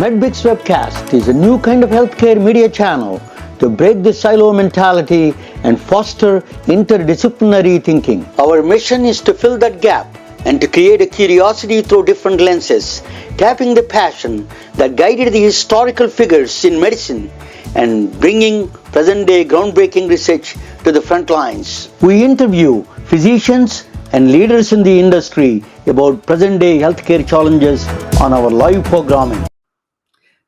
MedBricks Webcast is a new kind of healthcare media channel to break the silo mentality and foster interdisciplinary thinking. Our mission is to fill that gap and to create a curiosity through different lenses, tapping the passion that guided the historical figures in medicine and bringing present-day groundbreaking research to the front lines. We interview physicians and leaders in the industry about present-day healthcare challenges on our live programming.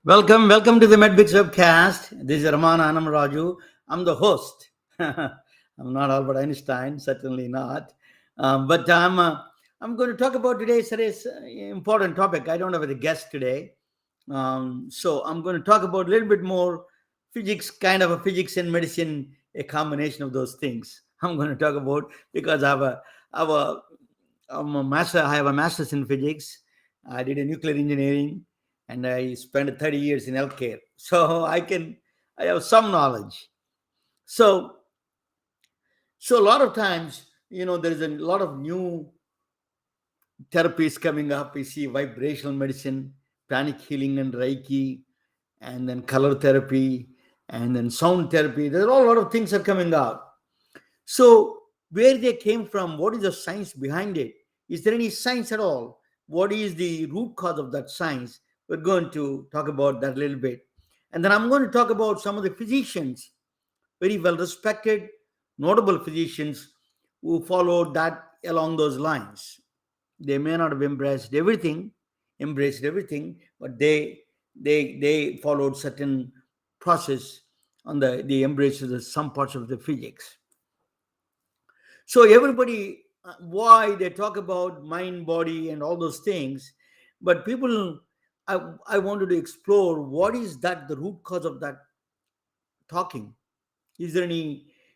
Welcome to the MedBricks Webcast. This is Ramana Annamaraju. I'm the host. I'm not Albert Einstein, certainly not. But I'm going to talk about today's important topic. I don't have a guest today. So I'm going to talk about a little bit more physics, kind of a physics and medicine, a combination of those things. I'm going to talk about because I have a master's in physics. I did a nuclear engineering. And I spent 30 years in healthcare. So I have some knowledge. So a lot of times, there is a lot of new therapies coming up. We see vibrational medicine, pranic healing and Reiki, and then color therapy, and then sound therapy. There are a lot of things are coming out. So where they came from, what is the science behind it? Is there any science at all? What is the root cause of that science? We're going to talk about that a little bit. And then I'm going to talk about some of the physicians, very well respected, notable physicians who followed that along those lines. They may not have embraced everything, but they followed certain process on the embrace of some parts of the physics. So everybody, why they talk about mind, body, and all those things, but people, I wanted to explore what is that the root cause of that talking.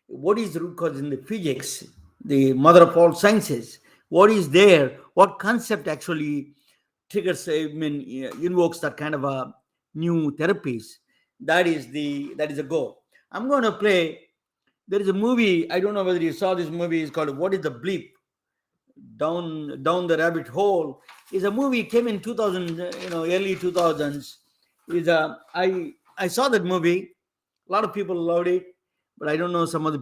What is the root cause in the physics, the mother of all sciences? What is there? What concept actually triggers, invokes that kind of a new therapies? That is a goal. I'm going to play. There is a movie. I don't know whether you saw this movie. It's called "What is the Bleep?" Down the rabbit hole is a movie, came in 2000, early 2000s. I saw that movie. A lot of people loved it, but I don't know some of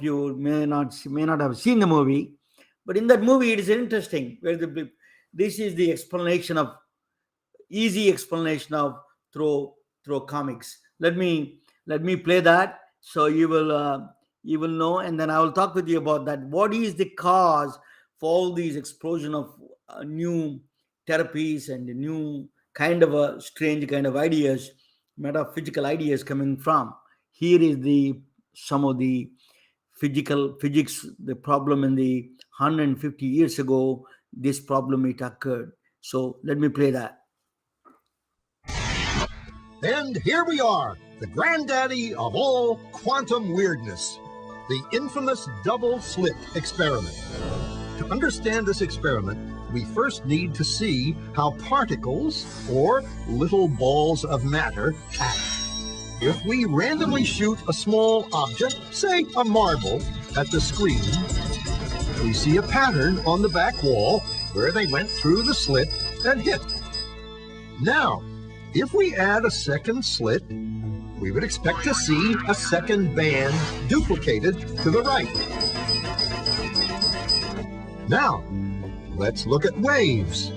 you may not have seen the movie. But in that movie, it is interesting. This is the easy explanation of through comics. Let me play that so you will know, and then I will talk with you about that. What is the cause for all these explosion of new therapies and new kind of a strange kind of ideas, metaphysical ideas coming from? Here is some of the physics, the problem in the 150 years ago, this problem it occurred. So let me play that. And here we are, the granddaddy of all quantum weirdness. The infamous double slit experiment. To understand this experiment, we first need to see how particles, or little balls of matter, act. If we randomly shoot a small object, say a marble, at the screen, we see a pattern on the back wall where they went through the slit and hit. Now, if we add a second slit, we would expect to see a second band duplicated to the right. Now, let's look at waves.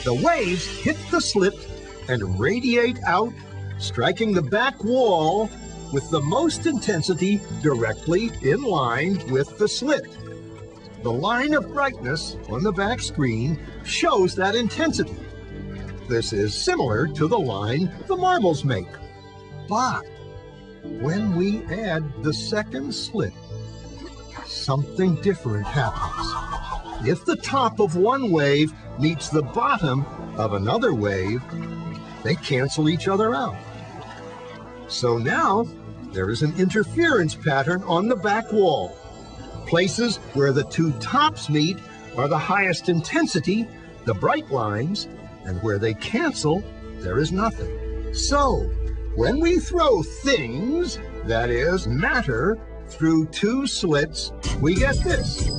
The waves hit the slit and radiate out, striking the back wall with the most intensity directly in line with the slit. The line of brightness on the back screen shows that intensity. This is similar to the line the marbles make. But when we add the second slit, something different happens. If the top of one wave meets the bottom of another wave, they cancel each other out. So now there is an interference pattern on the back wall. Places where the two tops meet are the highest intensity, the bright lines, and where they cancel, there is nothing. So, when we throw things, that is, matter, through two slits, we get this,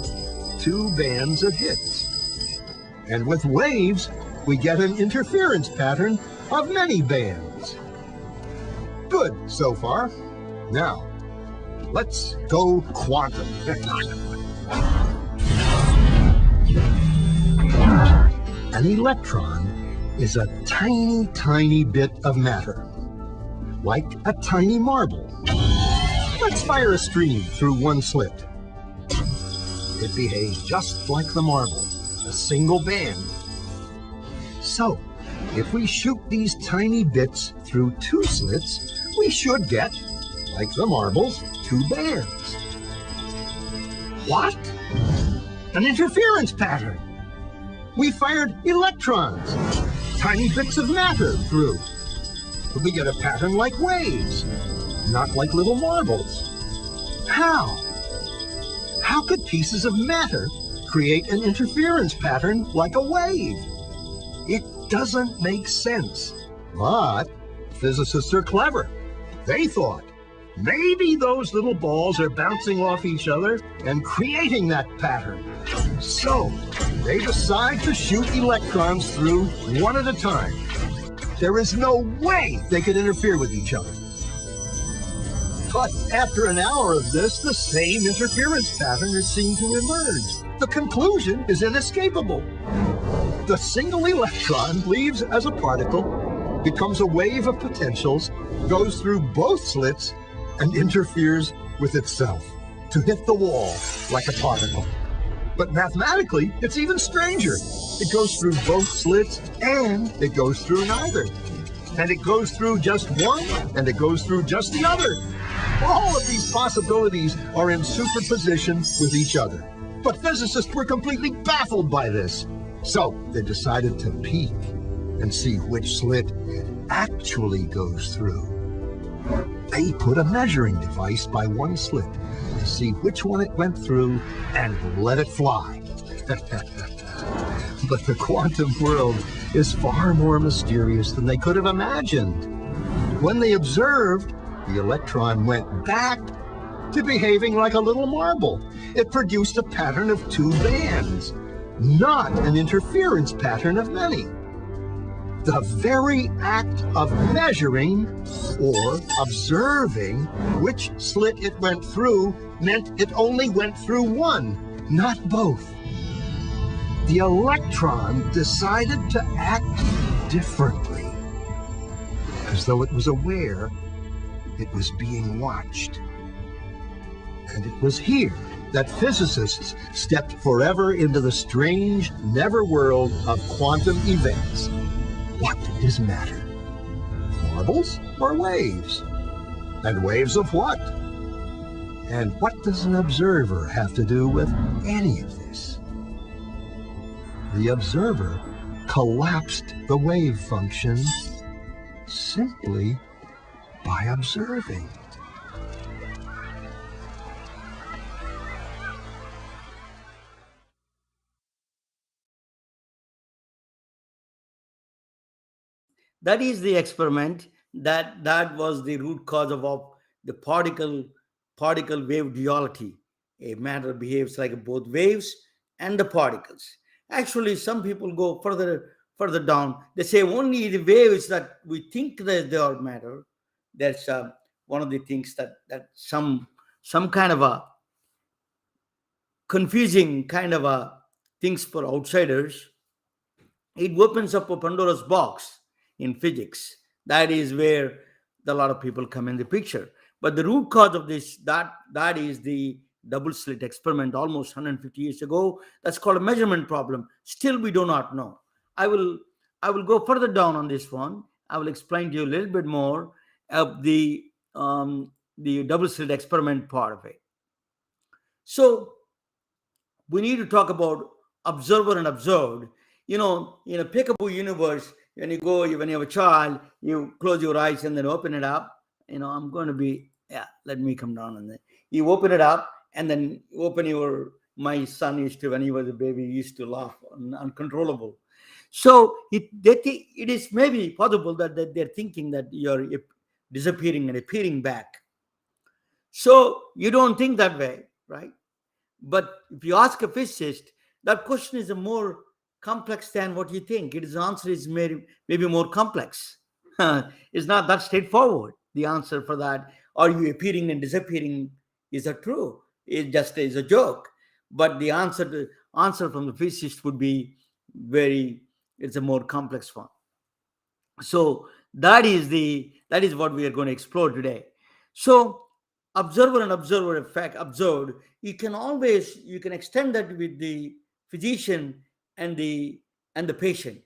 two bands of hits. And with waves, we get an interference pattern of many bands. Good so far. Now, let's go quantum. An electron is a tiny, tiny bit of matter, like a tiny marble. Let's fire a stream through one slit. It behaves just like the marble, a single band. So, if we shoot these tiny bits through two slits, we should get, like the marbles, two bands. What? An interference pattern. We fired electrons, tiny bits of matter through. But we get a pattern like waves, not like little marbles. How? How could pieces of matter create an interference pattern like a wave? It doesn't make sense. But physicists are clever. They thought, maybe those little balls are bouncing off each other and creating that pattern. So they decide to shoot electrons through one at a time. There is no way they could interfere with each other. But after an hour of this, the same interference pattern is seen to emerge. The conclusion is inescapable. The single electron leaves as a particle, becomes a wave of potentials, goes through both slits, and interferes with itself to hit the wall like a particle. But mathematically, it's even stranger. It goes through both slits and it goes through neither. And it goes through just one and it goes through just the other. All of these possibilities are in superposition with each other. But physicists were completely baffled by this. So they decided to peek and see which slit it actually goes through. They put a measuring device by one slit to see which one it went through and let it fly. But the quantum world is far more mysterious than they could have imagined. When they observed, the electron went back to behaving like a little marble. It produced a pattern of two bands, not an interference pattern of many. The very act of measuring or observing which slit it went through meant it only went through one, not both. The electron decided to act differently, as though it was aware it was being watched. And it was here that physicists stepped forever into the strange, never world of quantum events. What is matter? Marbles or waves? And waves of what? And what does an observer have to do with any of this? The observer collapsed the wave function simply by observing. That is the experiment. That was the root cause of the particle wave duality. A matter behaves like both waves and the particles. Actually, some people go further down. They say only the waves that we think that they are matter. That's one of the things that some kind of a confusing kind of a things for outsiders. It opens up a Pandora's box in physics. That is where a lot of people come in the picture. But the root cause of this, that is the double slit experiment almost 150 years ago. That's called a measurement problem. Still, we do not know. I will go further down on this one. I will explain to you a little bit more of the double slit experiment part of it. So we need to talk about observer and observed. In a peekaboo universe, when you have a child, you close your eyes and then open it up. I'm going to be, let me come down on that. You open it up and then my son used to, when he was a baby, he used to laugh uncontrollable. So it is maybe possible that they're thinking that you're disappearing and appearing back. So you don't think that way, right? But if you ask a physicist, that question is a more complex than what you think. Its answer is maybe more complex. It's not that straightforward. The answer for that, are you appearing and disappearing, is that true? It just is a joke. But the answer from the physicist would be it's a more complex one. So that is what we are going to explore today. So observer and observer effect observed, you can extend that with the physician and the patient.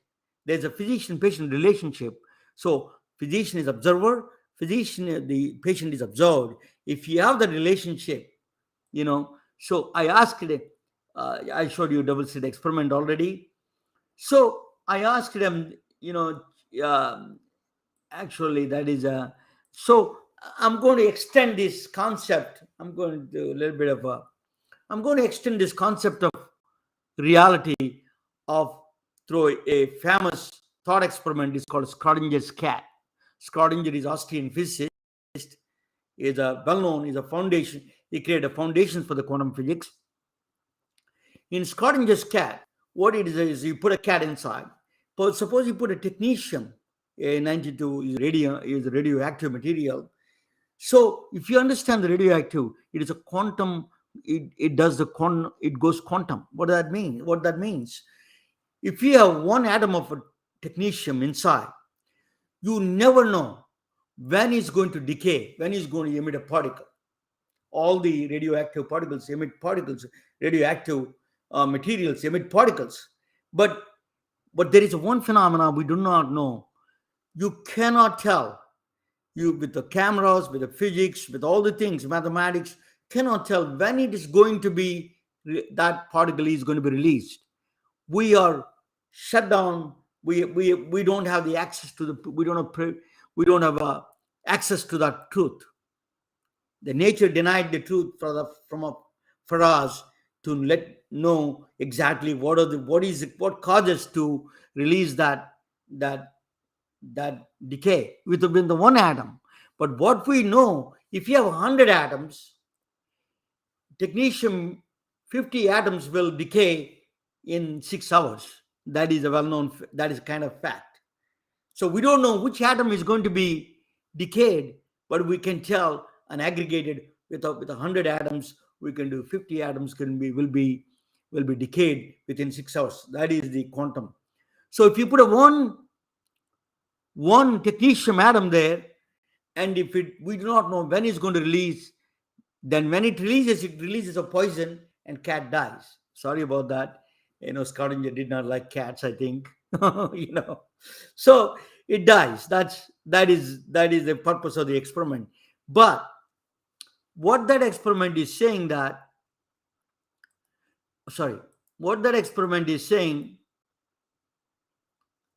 There's a physician patient relationship. So physician is observer, the patient is observed. If you have that relationship, so I showed you double slit experiment already. So I asked them, um, actually, that is a so I'm going to extend this concept. I'm going to do a little bit of a I'm going to extend this concept of reality of through a famous thought experiment. Is called Schrodinger's cat. Schrodinger is Austrian physicist, is a well-known, is a foundation. He created a foundation for the quantum physics. In Schrodinger's cat, what it is you put a cat inside. But suppose you put a technetium, a 92 is radioactive material. So if you understand the radioactive, it is a quantum. It does the quantum. It goes quantum. What does that mean? What that means? If you have one atom of a technetium inside, you never know when it's going to decay, when it's going to emit a particle. All the radioactive particles emit particles. Radioactive materials emit particles. But there is one phenomena we do not know. You cannot tell. You, with the cameras, with the physics, with all the things, mathematics, cannot tell when it is going to be, that particle is going to be released. We are shut down. We don't have the access to the, we don't have access to that truth. The nature denied the truth for us to let know exactly what causes to release that decay within the one atom. But what we know, if you have 100 atoms, technetium 50 atoms will decay in 6 hours. That is a well-known, that is kind of fact. So we don't know which atom is going to be decayed, but we can tell an aggregated with 100 atoms, we can do 50 atoms will be decayed within 6 hours. That is the quantum. So if you put one technetium atom there, and if we do not know when it's going to release, then when it releases a poison and cat dies. Sorry about that. Schrodinger did not like cats, I think. So it dies. That is the purpose of the experiment. But what that experiment is saying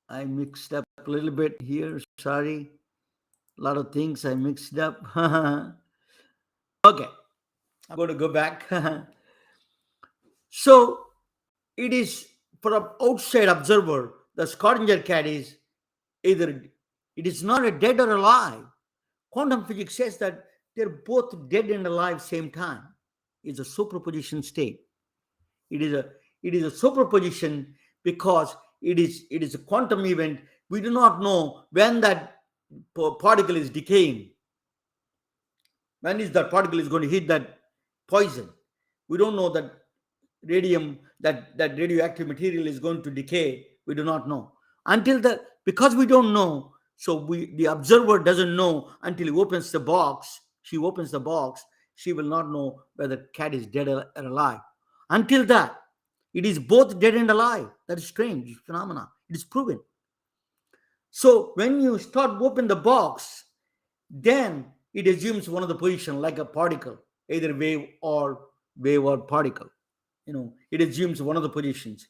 I mixed up a little bit here. Sorry. A lot of things I mixed up. Okay. I'm going to go back. So it is, for an outside observer, the Schrodinger cat is either, it is not a dead or alive. Quantum physics says that they're both dead and alive same time. It's a superposition state. It is a superposition because it is a quantum event. We do not know when that particle is decaying. When is that particle is going to hit that poison? We don't know that that radioactive material is going to decay. We do not know because we don't know. So the observer doesn't know until he opens the box. She opens the box. She will not know whether cat is dead or alive. Until that, it is both dead and alive. That is strange phenomena. It is proven. So when you start open the box, then it assumes one of the position, like a particle, either wave or particle. It assumes one of the positions.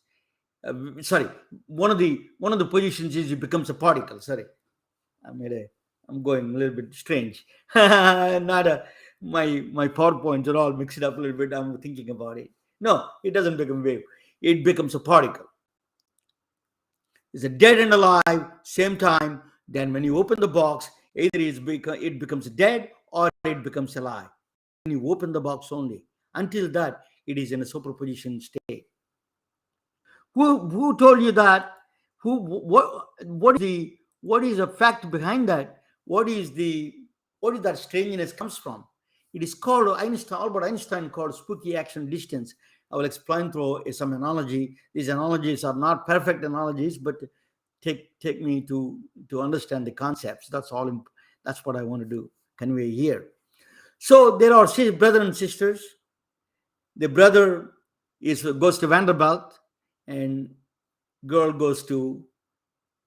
One of the positions is it becomes a particle. Sorry, I'm going a little bit strange. Not my PowerPoints are all mixed up a little bit. I'm thinking about it. No, it doesn't become a wave. It becomes a particle. It's a dead and alive same time. Then when you open the box, either it becomes dead or it becomes alive. When you open the box only. Until that, it is in a superposition state. Who told you that? Who what is the fact behind that? What is that strangeness comes from? It is called Albert Einstein called spooky action distance. I will explain through some analogy. These analogies are not perfect analogies, but take me to understand the concepts. That's all. That's what I want to do. Convey here. So there are brother and sisters. The brother goes to Vanderbilt, and girl goes to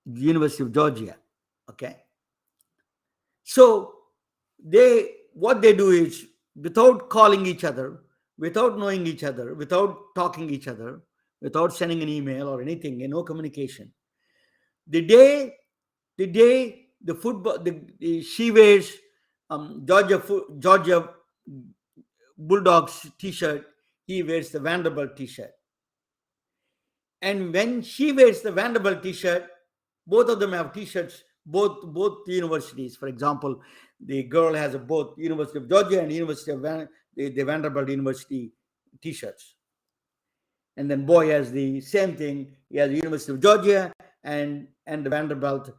the University of Georgia. Okay. So what they do is, without calling each other, without knowing each other, without talking each other, without sending an email or anything, and no communication. The day the football she wears Georgia Bulldogs t-shirt, he wears the Vanderbilt t-shirt. And when she wears the Vanderbilt t-shirt, both of them have t-shirts, both universities. For example, the girl has both University of Georgia and University of the Vanderbilt University t-shirts. And then boy has the same thing. He has the University of Georgia and the Vanderbilt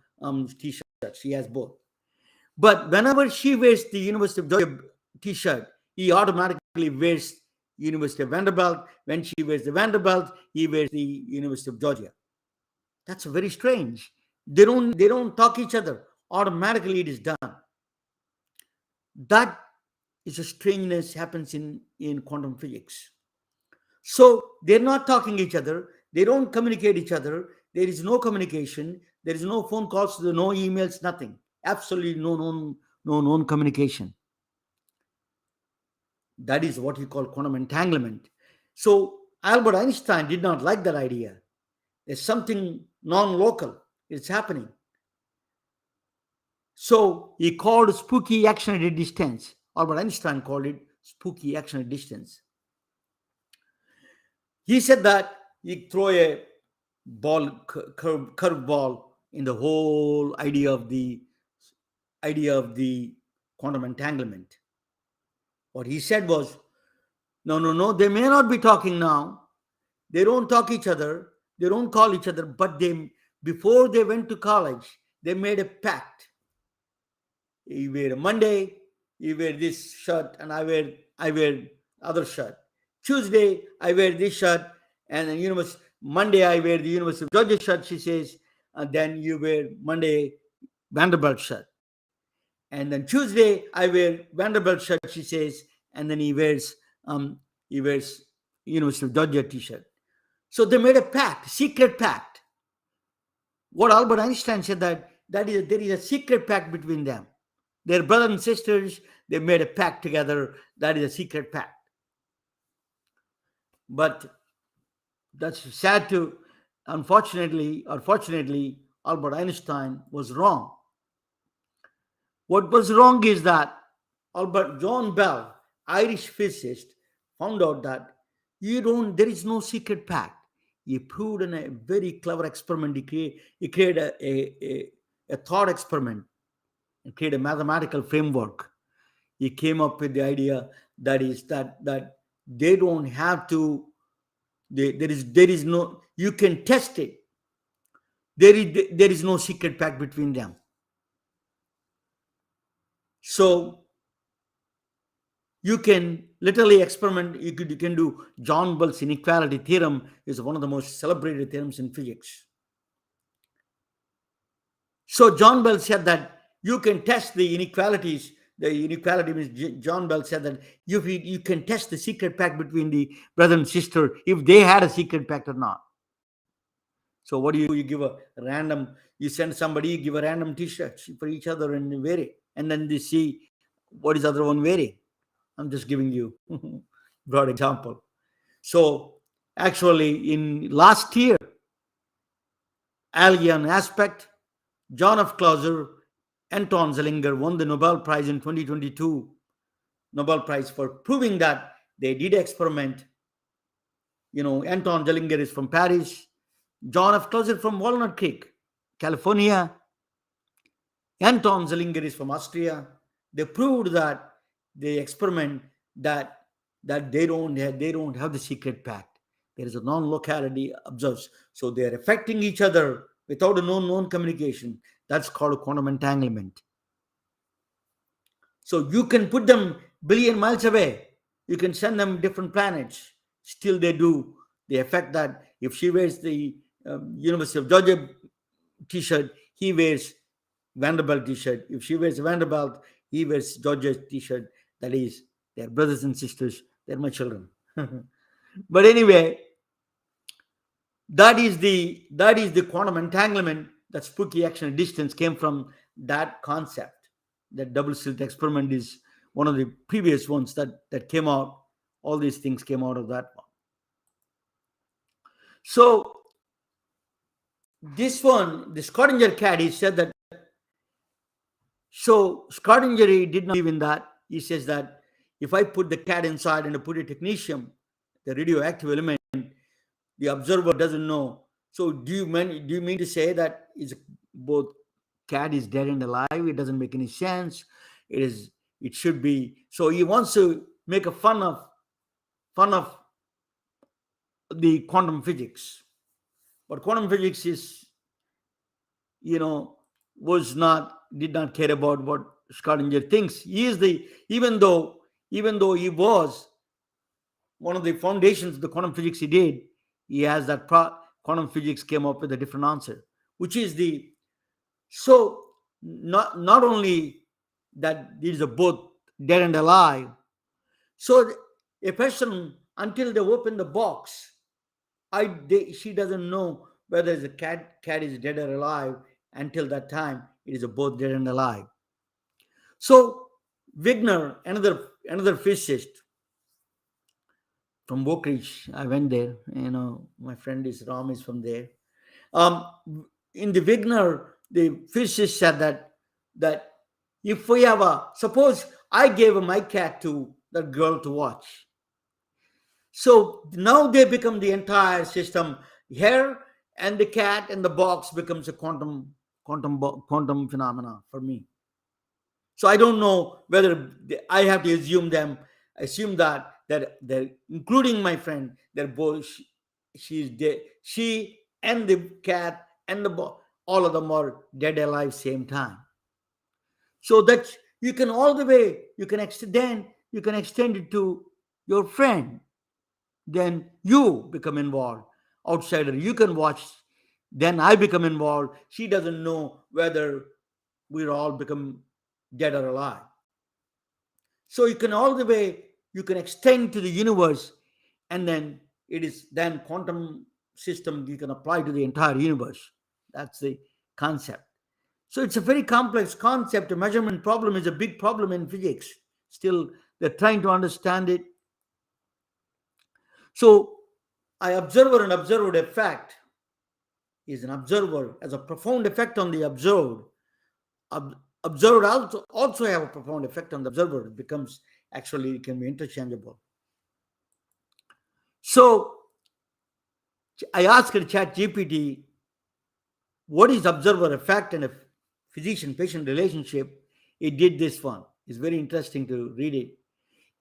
t-shirts. He has both. But whenever she wears the University of Georgia t-shirt, he automatically wears University of Vanderbilt. When she wears the Vanderbilt, he wears the University of Georgia. That's very strange. They don't talk each other. Automatically it is done. That is a strangeness happens in quantum physics. So they're not talking each other. They don't communicate each other. There is no communication. There is no phone calls, no emails, nothing. Absolutely no known communication. That is what we call quantum entanglement. So Albert Einstein did not like that idea. There's something non-local. It's happening. So he called spooky action at a distance. Albert Einstein called it spooky action at distance. He said that you throw a curved ball in the whole idea of the quantum entanglement. What he said was, no, they may not be talking now. They don't talk each other. They don't call each other. But before they went to college, they made a pact. You wear a Monday, you wear this shirt, and I wear other shirt. Tuesday, I wear this shirt, and then Monday, I wear the University of Georgia shirt, she says, and then you wear Monday Vanderbilt shirt. And then Tuesday, I wear Vanderbilt shirt, she says, and then he wears University of Georgia t-shirt. So they made a pact, secret pact. What Albert Einstein said that there is a secret pact between them. They're brothers and sisters. They made a pact together. That is a secret pact. But that's sad to, unfortunately or fortunately, Albert Einstein was wrong. What was wrong is that John Bell, Irish physicist, found out that there is no secret pact. He proved in a very clever experiment. He created a thought experiment and created a mathematical framework. He came up with the idea that they don't have to. There is no. You can test it. There is no secret pact between them. So you can literally experiment. You can do John Bell's inequality theorem is one of the most celebrated theorems in physics. So John Bell said that you can test the inequalities. The inequality means John Bell said that you can test the secret pact between the brother and sister if they had a secret pact or not. So what do? You give a random. You send somebody, you give a random T-shirt for each other and wear it, and then they see what is the other one wearing. I'm just giving you broad example. So actually, in last year, alien aspect, John F. Clauser, Anton Zeilinger won the Nobel Prize in 2022, Nobel Prize for proving that they did experiment. Anton Zeilinger is from Paris, John F. Clauser from Walnut Creek, California. Anton Zeilinger is from Austria. They proved that they experiment that they don't have the secret pact. There is a non-locality observes. So they are affecting each other without a known communication. That's called quantum entanglement. So you can put them billion miles away. You can send them different planets. Still, they do. They affect that. If she wears the University of Georgia T-shirt, he wears Vanderbilt T-shirt. If she wears Vanderbilt, he wears Georgia T-shirt. That is, they're brothers and sisters. They're my children. But anyway, that is the quantum entanglement. That spooky action at distance came from that concept. That double slit experiment is one of the previous ones that came out. All these things came out of that one. So this one, the Schrodinger cat, he said that. So Schrodinger, he did not believe in that. He says that if I put the cat inside and I put a technetium, the radioactive element, the observer doesn't know. So do you mean to say that is both cat is dead and alive? It doesn't make any sense. It should be. So he wants to make a fun of the quantum physics. But quantum physics is, did not care about what Schrodinger thinks. He is even though he was one of the foundations of the quantum physics he did, he has that quantum physics came up with a different answer, which is so not only that these are both dead and alive. So a person, until they open the box, she doesn't know whether the cat is dead or alive. Until that time, it is both dead and alive. So Wigner, another physicist from Oak Ridge, I went there. My friend Ram is from there. In the Wigner, the physicist said that if we have suppose I gave my cat to that girl to watch. So now they become the entire system. Here and the cat and the box becomes a quantum phenomena for me. So I don't know whether I have to assume that they're including my friend. They're both she's dead. She and the cat and the box, all of them are dead alive same time. So that you can all the way you can extend it to your friend. Then you become involved. Outsider, you can watch. Then I become involved. She doesn't know whether we're all become dead or alive. So you can all the way you can extend to the universe, and then it is then quantum system you can apply to the entire universe. That's the concept. So it's a very complex concept. A measurement problem is a big problem in physics. Still, they're trying to understand it. So, an observer effect is an observer has a profound effect on the observed. Observer also have a profound effect on the observer. It becomes actually it can be interchangeable. So, I asked ChatGPT, what is observer effect and a physician-patient relationship? It did this one. It's very interesting to read it.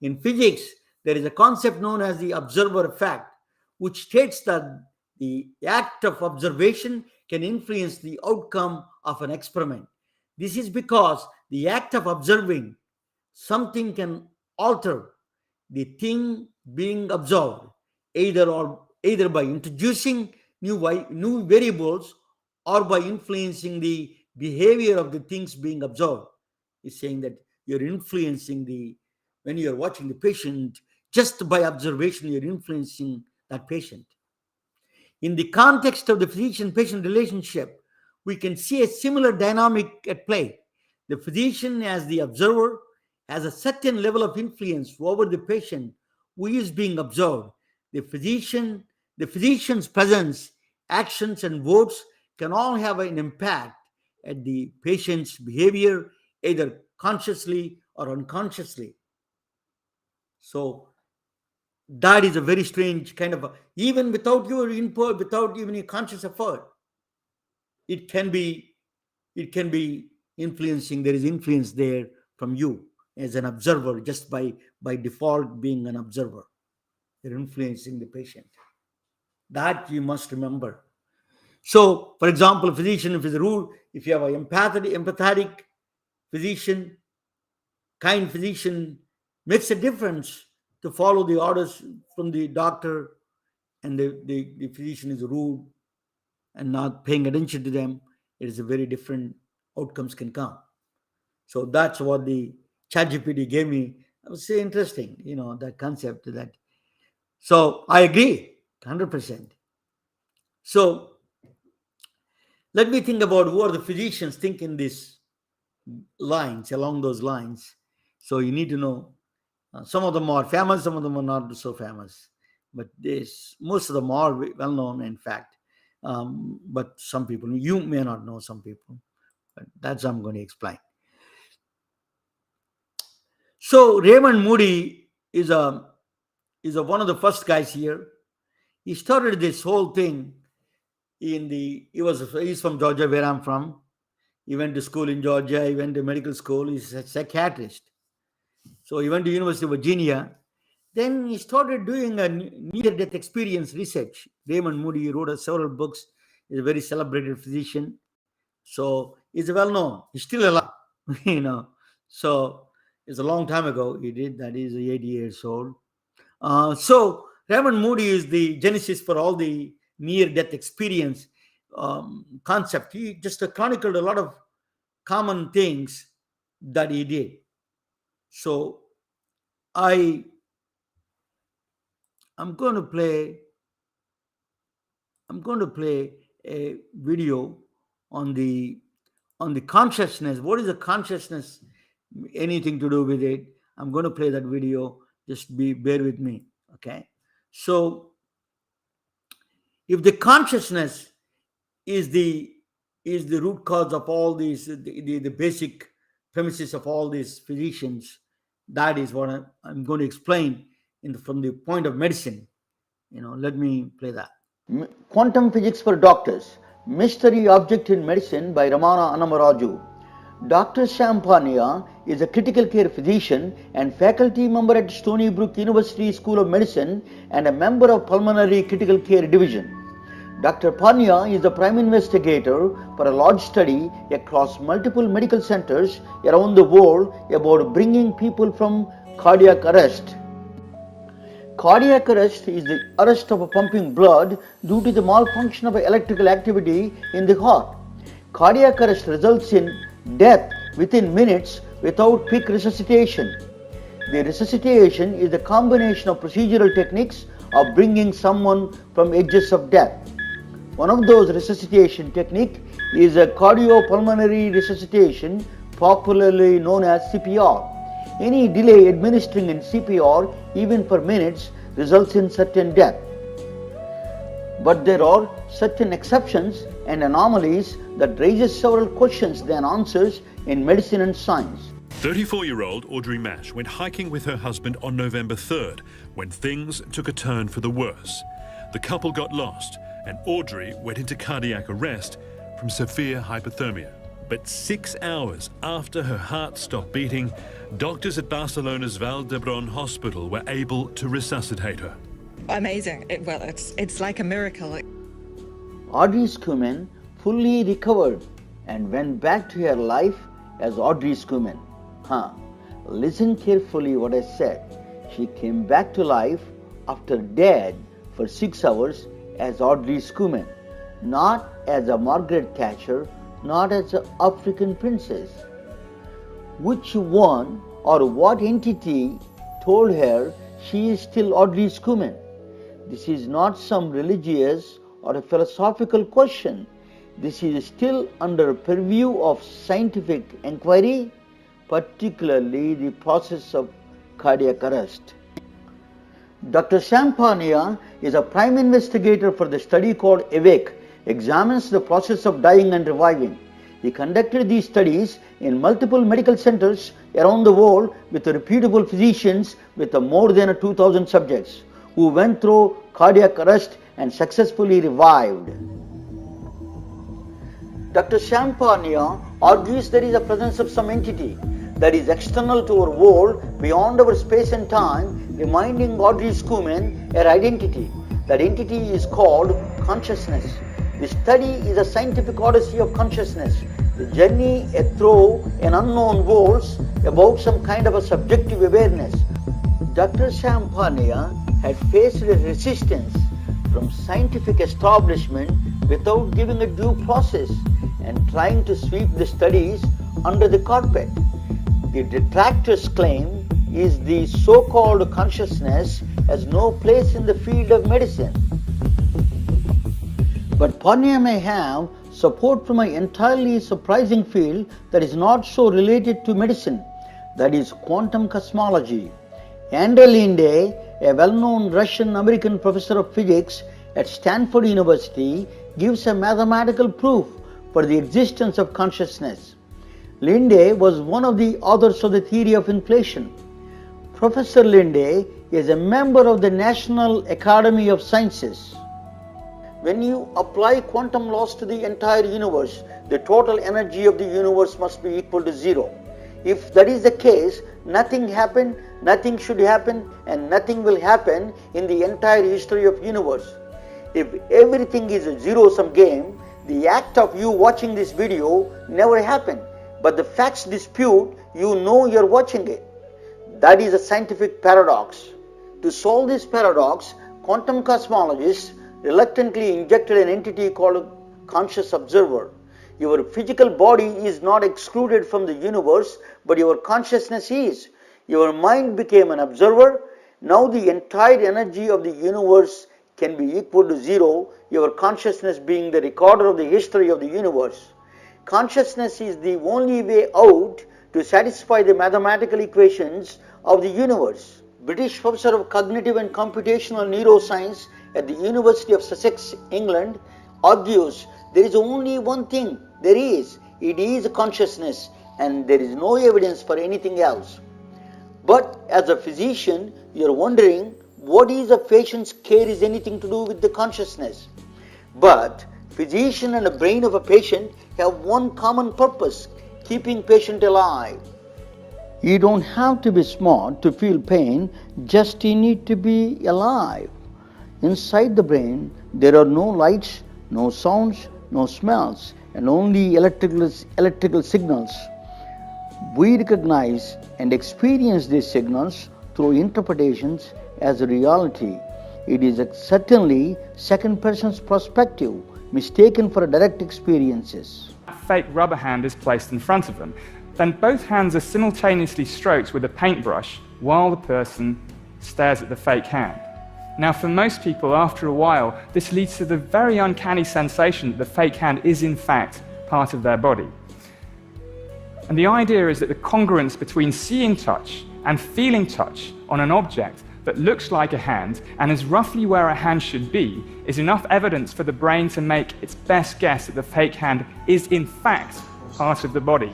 In physics, there is a concept known as the observer effect, which states that the act of observation can influence the outcome of an experiment. This is because the act of observing something can alter the thing being observed, either by introducing new variables or by influencing the behavior of the things being observed. It's saying that you're influencing when you're watching the patient, just by observation, you're influencing that patient. In the context of the physician-patient relationship, we can see a similar dynamic at play. The physician, as the observer, has a certain level of influence over the patient who is being observed. The physician's presence, actions, and words can all have an impact at the patient's behavior, either consciously or unconsciously. So that is a very strange kind of even without your input, without even a conscious effort, it can be influencing. There is influence there from you as an observer, just by default being an observer. You're influencing the patient. That you must remember. So, for example, a physician, if is rude, if you have an empathetic physician, kind physician, makes a difference to follow the orders from the doctor, and the physician is rude and not paying attention to them, it is a very different outcomes can come. So that's what the ChatGPT gave me. It was so interesting, that concept that. So I agree, 100%. So let me think about who are the physicians thinking these lines, along those lines. So you need to know. Some of them are famous, some of them are not so famous, but most of them are well known, in fact. But some people, you may not know some people, but that's what I'm going to explain. So Raymond Moody is one of the first guys here. He started this whole thing he's from Georgia, where I'm from. He went to school in Georgia. He went to medical school. He's a psychiatrist. So he went to University of Virginia. Then he started doing a near-death experience research. Raymond Moody wrote several books. He's a very celebrated physician. So he's well-known. He's still alive, So it's a long time ago he did that. He's 80 years old. So Raymond Moody is the genesis for all the near-death experience concept. He just chronicled a lot of common things that he did. So I'm going to play a video on the consciousness. What is the consciousness? Anything to do with it? I'm going to play that video. Just bear with me, okay? So if the consciousness is the root cause of all these, the basic premises of all these physicians, that is what I'm going to explain from the point of medicine. Let me play that. Quantum Physics for Doctors, Mystery Object in Medicine by Ramana Annamaraju. Dr. Champagne is a critical care physician and faculty member at Stony Brook University School of Medicine and a member of Pulmonary Critical Care Division. Dr. Pania is the prime investigator for a large study across multiple medical centers around the world about bringing people from cardiac arrest. Cardiac arrest is the arrest of pumping blood due to the malfunction of electrical activity in the heart. Cardiac arrest results in death within minutes without quick resuscitation. The resuscitation is the combination of procedural techniques of bringing someone from edges of death. One of those resuscitation techniques is a cardiopulmonary resuscitation, popularly known as CPR. Any delay administering in CPR, even for minutes, results in certain death. But there are certain exceptions and anomalies that raises several questions than answers in medicine and science. 34-year-old Audrey Mash went hiking with her husband on November 3rd when things took a turn for the worse. The couple got lost and Audrey went into cardiac arrest from severe hypothermia. But 6 hours after her heart stopped beating, doctors at Barcelona's Vall d'Hebron hospital were able to resuscitate her. Amazing. It's like a miracle. Audrey Schumann fully recovered and went back to her life as Audrey Schumann. Listen carefully what I said. She came back to life after dead for 6 hours as Audrey Schumann, not as a Margaret Thatcher, not as an African princess. Which one or what entity told her she is still Audrey Schumann? This is not some religious or a philosophical question. This is still under purview of scientific inquiry, particularly the process of cardiac arrest. Dr. Champagne is a prime investigator for the study called AWAKE, examines the process of dying and reviving. He conducted these studies in multiple medical centers around the world with reputable physicians with more than 2,000 subjects who went through cardiac arrest and successfully revived. Dr. Champagne argues there is a presence of some entity that is external to our world, beyond our space and time, reminding Audrey Schumann her identity. That entity is called consciousness. The study is a scientific odyssey of consciousness, the journey through an unknown worlds about some kind of a subjective awareness. Dr. Sam Parnia had faced a resistance from scientific establishment without giving a due process and trying to sweep the studies under the carpet. The detractors' claim is the so-called consciousness has no place in the field of medicine. But Parnia may have support from an entirely surprising field that is not so related to medicine, that is quantum cosmology. Andrei Linde, a well-known Russian-American professor of physics at Stanford University, gives a mathematical proof for the existence of consciousness. Linde was one of the authors of the theory of inflation. Professor Linde is a member of the National Academy of Sciences. When you apply quantum laws to the entire universe, the total energy of the universe must be equal to zero. If that is the case, nothing happened, nothing should happen, and nothing will happen in the entire history of universe. If everything is a zero-sum game, the act of you watching this video never happened, but the facts dispute, you know you're watching it. That is a scientific paradox. To solve this paradox, quantum cosmologists reluctantly injected an entity called a conscious observer. Your physical body is not excluded from the universe, but your consciousness is. Your mind became an observer. Now the entire energy of the universe can be equal to zero, your consciousness being the recorder of the history of the universe. Consciousness is the only way out to satisfy the mathematical equations of the universe. British professor of cognitive and computational neuroscience at the University of Sussex, England, argues there is only one thing there is. It is consciousness, and there is no evidence for anything else. But as a physician, you are wondering what is a patient's care is anything to do with the consciousness. But physician and the brain of a patient have one common purpose: keeping patient alive. You don't have to be smart to feel pain, just you need to be alive. Inside the brain, there are no lights, no sounds, no smells, and only electrical signals. We recognize and experience these signals through interpretations as a reality. It is certainly second person's perspective, mistaken for direct experiences. A fake rubber hand is placed in front of them. Then both hands are simultaneously stroked with a paintbrush while the person stares at the fake hand. Now, for most people, after a while, this leads to the very uncanny sensation that the fake hand is in fact part of their body. And the idea is that the congruence between seeing touch and feeling touch on an object that looks like a hand and is roughly where a hand should be is enough evidence for the brain to make its best guess that the fake hand is in fact part of the body.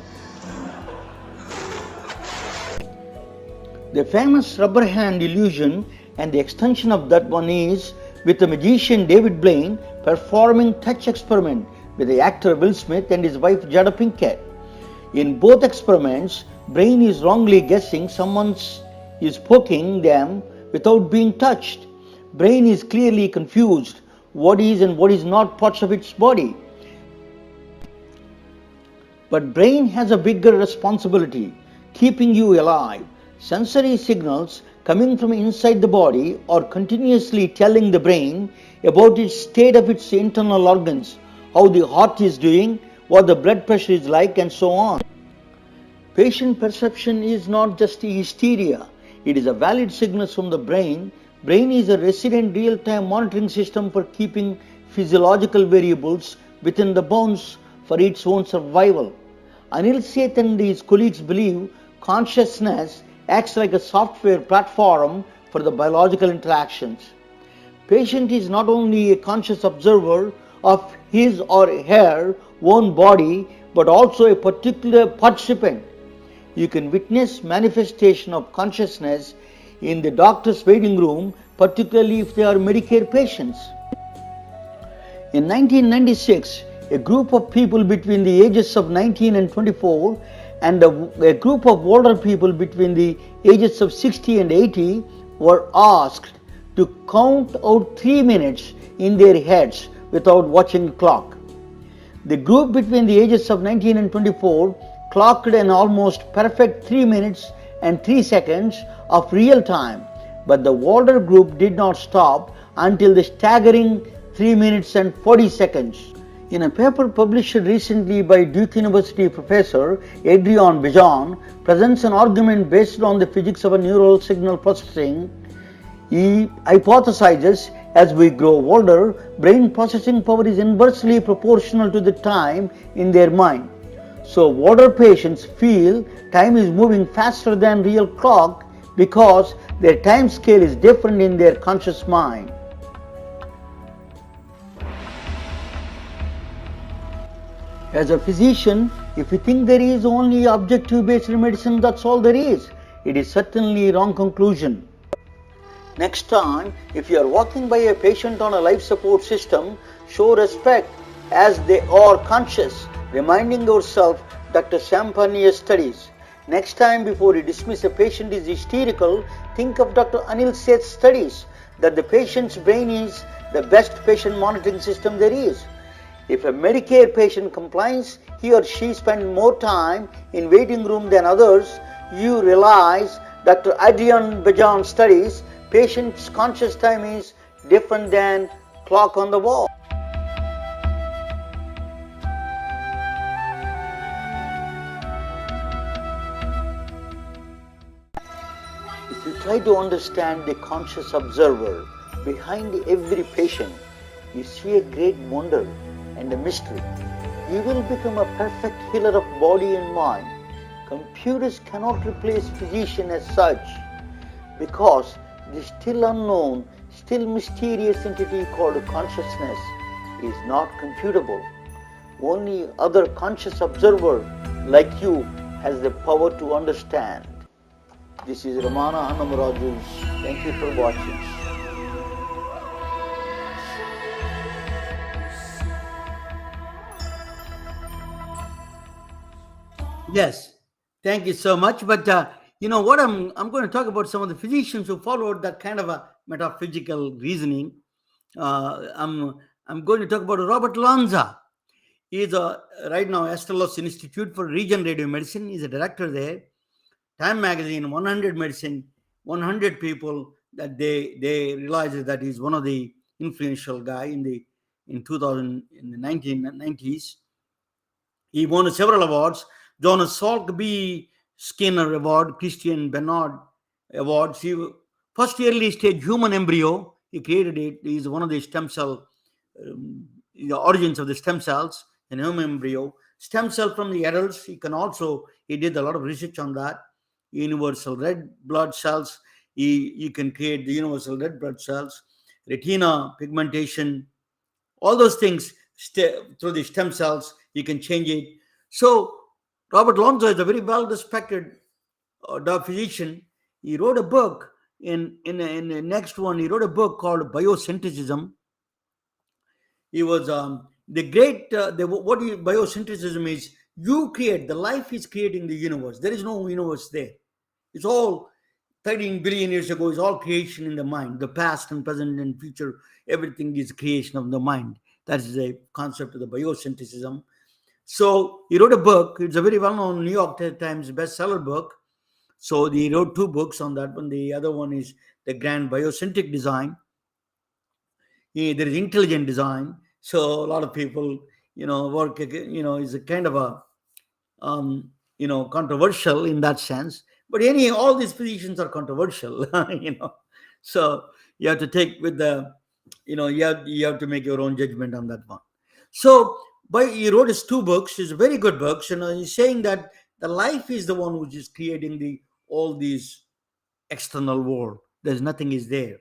The famous rubber hand illusion and the extension of that one is with the magician David Blaine performing touch experiment with the actor Will Smith and his wife Jada Pinkett. In both experiments, Blaine is wrongly guessing someone is poking them without being touched. Brain is clearly confused what is and what is not parts of its body. But brain has a bigger responsibility, keeping you alive. Sensory signals coming from inside the body are continuously telling the brain about its state of its internal organs, how the heart is doing, what the blood pressure is like, and so on. Patient perception is not just hysteria. It is a valid signal from the brain. Brain is a resident real-time monitoring system for keeping physiological variables within the bounds for its own survival. Anil Seth and his colleagues believe consciousness acts like a software platform for the biological interactions. Patient is not only a conscious observer of his or her own body, but also a particular participant. You can witness manifestation of consciousness in the doctor's waiting room, particularly if they are Medicare patients. In 1996, a group of people between the ages of 19 and 24 and a group of older people between the ages of 60 and 80 were asked to count out 3 minutes in their heads without watching the clock. The group between the ages of 19 and 24 clocked an almost perfect 3 minutes and 3 seconds of real time, but the older group did not stop until the staggering 3 minutes and 40 seconds. In a paper published recently by Duke University professor Adrian Bejan presents an argument based on the physics of a neural signal processing. He hypothesizes as we grow older, brain processing power is inversely proportional to the time in their mind. So older patients feel time is moving faster than real clock because their time scale is different in their conscious mind. As a physician, if you think there is only objective-based medicine, that's all there is. It is certainly a wrong conclusion. Next time, if you are walking by a patient on a life support system, show respect as they are conscious, reminding yourself Dr. Champagne's studies. Next time, before you dismiss a patient is hysterical, think of Dr. Anil Seth's studies that the patient's brain is the best patient monitoring system there is. If a Medicare patient complains he or she spends more time in waiting room than others, you realize Dr. Adrian Bejan studies patient's conscious time is different than clock on the wall. If you try to understand the conscious observer behind every patient, you see a great wonder and a mystery. You will become a perfect healer of body and mind. Computers cannot replace physician as such because the still unknown, still mysterious entity called consciousness is not computable. Only other conscious observer like you has the power to understand. This is Ramana Hannamaraju. Thank you for watching. Yes, thank you so much. But what I'm going to talk about some of the physicians who followed that kind of a metaphysical reasoning. I'm going to talk about Robert Lanza. He is right now Astellas Institute for Regenerative Medicine. He's a director there. Time Magazine, 100 Medicine, 100 people that they realized that he's one of the influential guy in the 1990s. He won several awards. Jonas Salk B. Skinner Award, Christian Bernard Awards. First early stage human embryo, he created it. He's one of the stem cell, the origins of the stem cells in human embryo. Stem cell from the adults, he did a lot of research on that. Universal red blood cells, you can create the universal red blood cells. Retina, pigmentation, all those things through the stem cells, you can change it. So Robert Lonzo is a very well-respected physician. He wrote a book. In the next one, he wrote a book called Biosynthesis. He was biosynthesis is you create, the life is creating the universe. There is no universe there. It's all 13 billion years ago, it's all creation in the mind. The past and present and future, everything is creation of the mind. That is the concept of the biosynthesis. So he wrote a book. It's a very well-known New York Times bestseller book. So he wrote 2 books on that one. The other one is The Grand Biosynthetic Design. There is Intelligent Design. So a lot of people, work, is a kind of a, controversial in that sense. But all these positions are controversial, So you have to take with the, you have to make your own judgment on that one. So, he wrote his 2 books. It's very good books. He's saying that the life is the one which is creating all these external world. There's nothing is there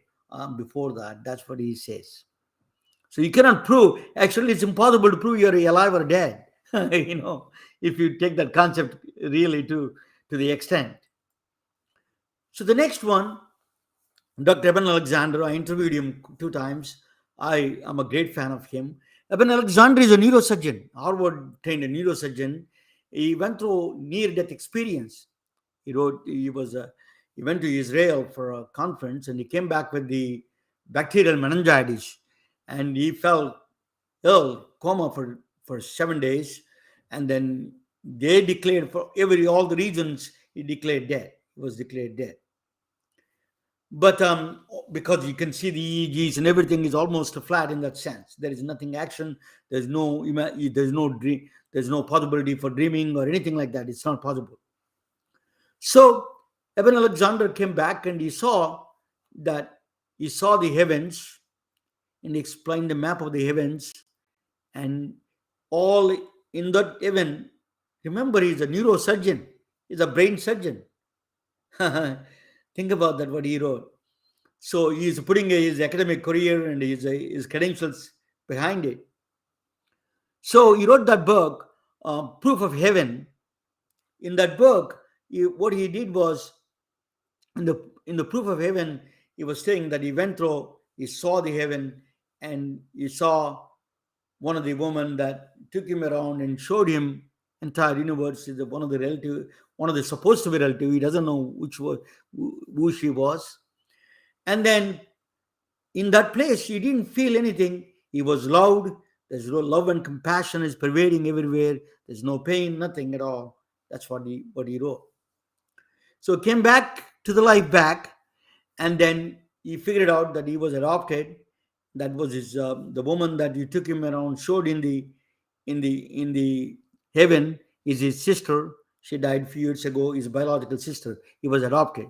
before that. That's what he says. So you cannot prove. Actually, it's impossible to prove you're alive or dead. If you take that concept really to the extent. So the next one, Dr. Eben Alexander. I interviewed him 2 times. I am a great fan of him. Eben Alexander is a neurosurgeon, Harvard-trained neurosurgeon. He went through near-death experience. He went to Israel for a conference, and he came back with the bacterial meningitis, and he fell ill, coma for 7 days, and then they declared for all the reasons he declared dead. He was declared dead. But because you can see the EEGs and everything is almost flat in that sense. There is nothing action. There's no dream. There's no possibility for dreaming or anything like that. It's not possible. So Eben Alexander came back and he saw the heavens, and he explained the map of the heavens, and all in that heaven. Remember, he's a neurosurgeon. He's a brain surgeon. Think about that, what he wrote. So he's putting his academic career and his credentials behind it. So he wrote that book, Proof of Heaven. In that book, what he did was, in the Proof of Heaven, he was saying that he went through, he saw the heaven, and he saw one of the women that took him around and showed him entire universe. Is one of the supposed to be relative. He doesn't know who she was. And then in that place, he didn't feel anything. He was loud. There's no love and compassion is pervading everywhere. There's no pain, nothing at all. That's what he wrote. So he came back to the life back, and then he figured out that he was adopted. That was his the woman that you took him around, showed in the heaven, is his sister. She died a few years ago. His biological sister. He was adopted.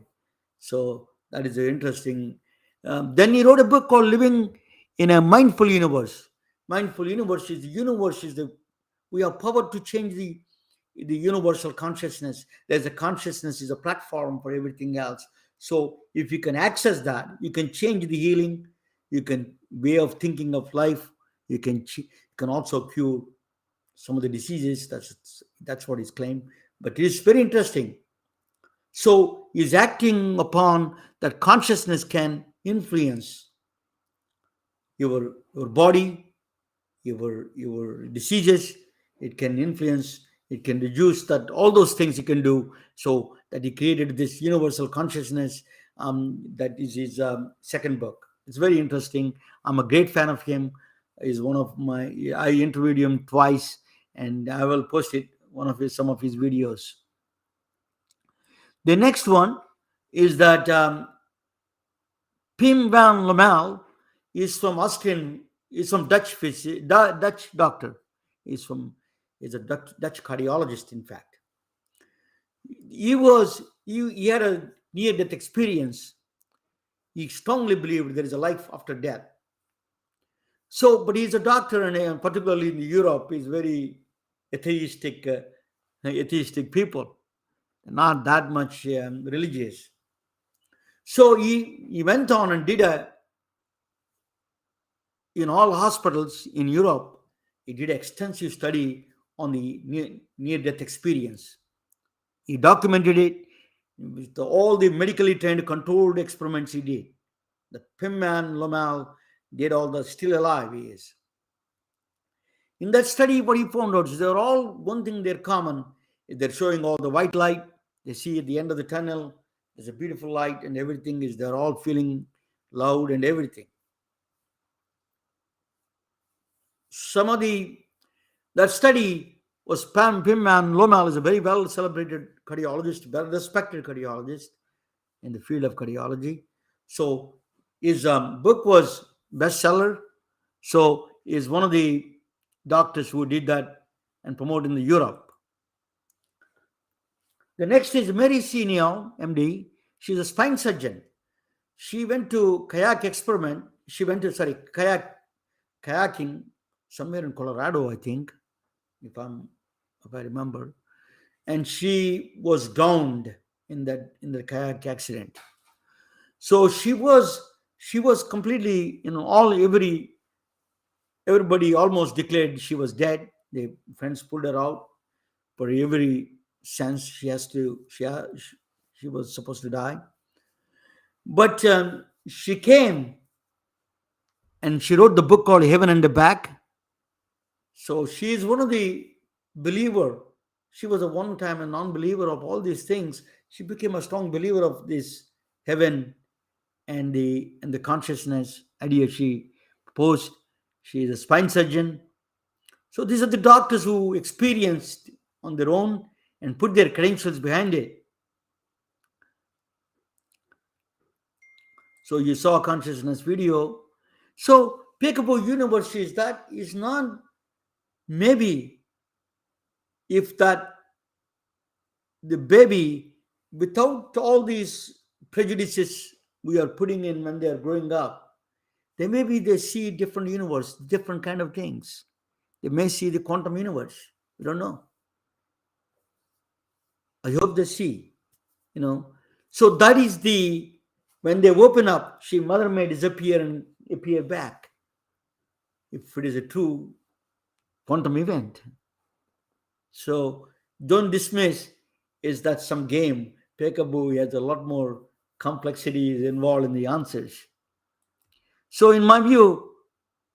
So that is interesting. Then he wrote a book called Living in a Mindful Universe. Mindful universe is we have power to change the universal consciousness. There's a consciousness is a platform for everything else. So if you can access that, you can change the healing. You can way of thinking of life. You can also cure some of the diseases. That's what is claimed. But it is very interesting. So he's acting upon that consciousness can influence your body, your diseases. It can influence. It can reduce that. All those things he can do. So that he created this universal consciousness. That is his second book. It's very interesting. I'm a great fan of him. He's one of my. I interviewed him twice, and I will post it. Some of his videos. The next one is that Pim van Lommel is from Austrian. Is from Dutch doctor. He's a Dutch cardiologist. In fact, he had a near-death experience. He strongly believed there is a life after death. So, but he's a doctor, and particularly in Europe, he's very atheistic people, not that much religious. So he went on and did in all hospitals in Europe, he did extensive study on the near-death experience. He documented it with all the medically trained controlled experiments he did. The Pim van Lommel did all the still alive he is. In that study, what he found out is they're all one thing they're common. They're showing all the white light. They see at the end of the tunnel, there's a beautiful light, and everything is, they're all feeling loud and everything. That study was Pim van Lommel is a very well celebrated cardiologist, well respected cardiologist in the field of cardiology. So his book was bestseller. So is one of the doctors who did that and promoted in Europe. The next is Mary Senior, MD. She's a spine surgeon. She went to kayaking somewhere in Colorado, I think, if I remember. And she was drowned in the kayak accident. So she was completely, everybody almost declared she was dead. The friends pulled her out. For every sense, she was supposed to die. But she came and she wrote the book called Heaven and the Back. So she is one of the believer. She was a one-time a non-believer of all these things. She became a strong believer of this heaven and the consciousness idea she proposed. She is a spine surgeon. So these are the doctors who experienced on their own and put their credentials behind it. So you saw consciousness video. So Peekaboo universe is not, maybe, if that the baby, without all these prejudices we are putting in when they are growing up, they see different universe, different kind of things. They may see the quantum universe. We don't know. I hope they see, you know. So that is when they open up, mother may disappear and appear back. If it is a true quantum event. So don't dismiss is that some game. Peekaboo has a lot more complexities involved in the answers. So in my view,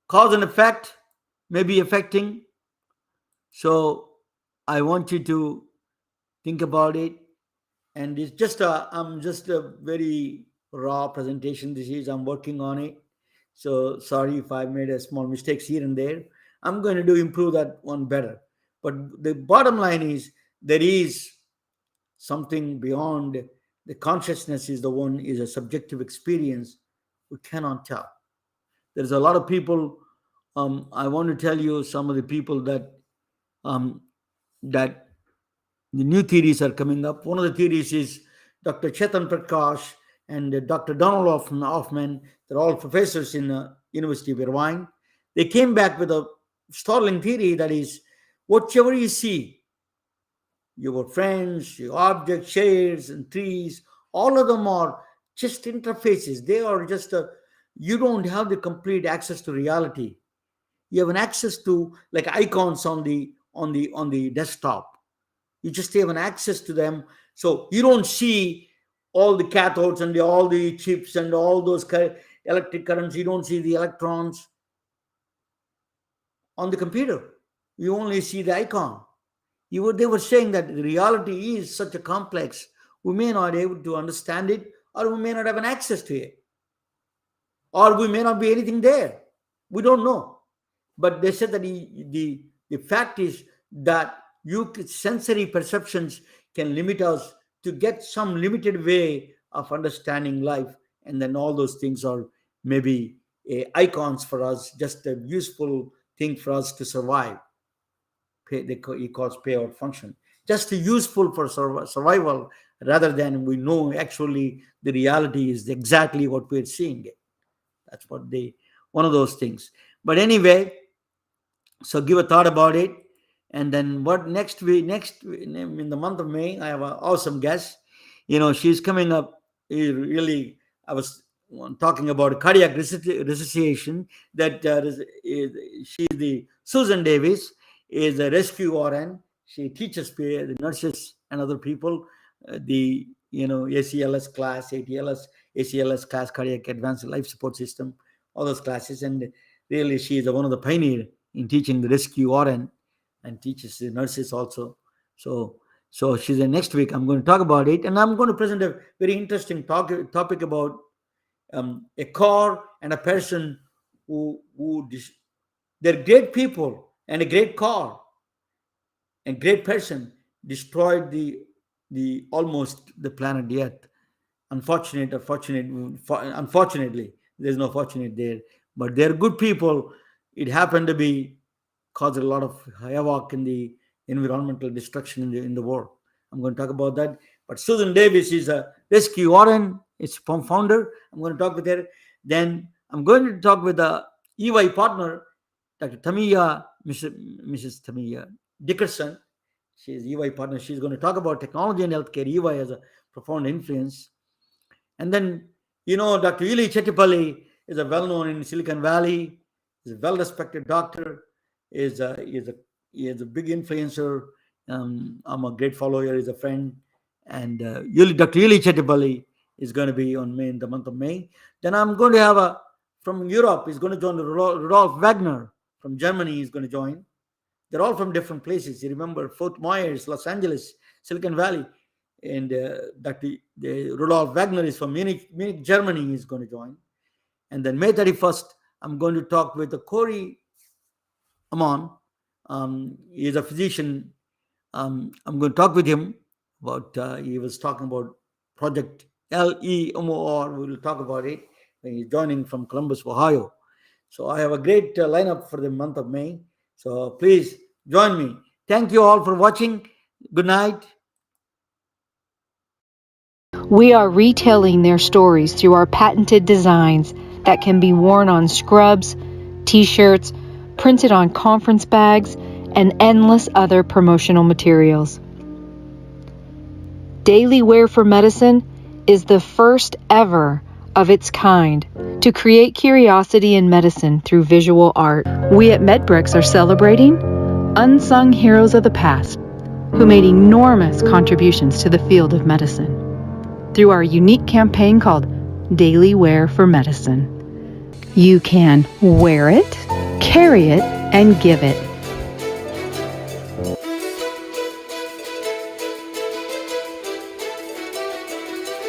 cause and effect may be affecting. So I want you to think about it. And it's just I'm just a very raw presentation. I'm working on it. So sorry if I made a small mistakes here and there. I'm going to improve that one better. But the bottom line is there is something beyond the consciousness is a subjective experience. We cannot tell. There's a lot of people. I want to tell you some of the people um, that the new theories are coming up. One of the theories is Dr. Chetan Prakash and Dr. Donald Hoffman. They're all professors in the University of Irvine. They came back with a startling theory that is, whatever you see, your friends, your objects, shades, and trees, all of them are just interfaces. They are just you don't have the complete access to reality. You have an access to like icons on the desktop. You just have an access to them. So you don't see all the cathodes and all the chips and all those electric currents. You don't see the electrons on the computer. You only see the icon. They were saying that the reality is such a complex, we may not be able to understand it, or we may not have an access to it, or we may not be anything there. We don't know. But they said that the fact is that sensory perceptions can limit us to get some limited way of understanding life, and then all those things are maybe icons for us, just a useful thing for us to survive. It calls payout function, just useful for survival, rather than we know actually the reality is exactly what we're seeing it. That's what one of those things. But anyway, so give a thought about it. And then what next in the month of May, I have an awesome guest. She's coming up. Really, I was talking about cardiac resuscitation. That she's the Susan Davis is a rescue RN. She teaches the nurses and other people the ACLS class, ACLS class, cardiac advanced life support system, all those classes. And really, she is one of the pioneers in teaching the rescue RN and teaches the nurses also. So she's next week. I'm going to talk about it, and I'm going to present a very interesting topic about a car and a person they're great people, and a great car and great person destroyed the almost the planet Earth. Unfortunately, there's no fortunate there, but they're good people. It happened to be caused a lot of havoc in the environmental destruction in the world. I'm going to talk about that. But Susan Davis is a rescue RN, its founder. I'm going to talk with her. Then I'm going to talk with the EY partner, Dr. Mrs. Tamiya Dickerson. She is EY partner. She's going to talk about technology and healthcare. EY has a profound influence. And then, Dr. Yuli Chettipalle is a well-known in Silicon Valley. He's a well-respected doctor. He is a big influencer. I'm a great follower. He's a friend. And Dr. Yuli Chettipalle is going to be in the month of May. Then I'm going to have from Europe, he's going to join Rudolf Wagner from Germany. He's going to join. They're all from different places. You remember Fort Myers, Los Angeles, Silicon Valley. and Dr. Rudolf Wagner is from Munich, Germany, is going to join. And then May 31st, I'm going to talk with Corey Amon. He is a physician. I'm going to talk with him about, he was talking about Project LEMOR. We will talk about it when he's joining from Columbus, Ohio. So I have a great lineup for the month of May. So please join me. Thank you all for watching. Good night. We are retelling their stories through our patented designs that can be worn on scrubs, t-shirts, printed on conference bags, and endless other promotional materials. Daily Wear for Medicine is the first ever of its kind to create curiosity in medicine through visual art. We at MedBricks are celebrating unsung heroes of the past who made enormous contributions to the field of medicine through our unique campaign called Daily Wear for Medicine. You can wear it, carry it, and give it.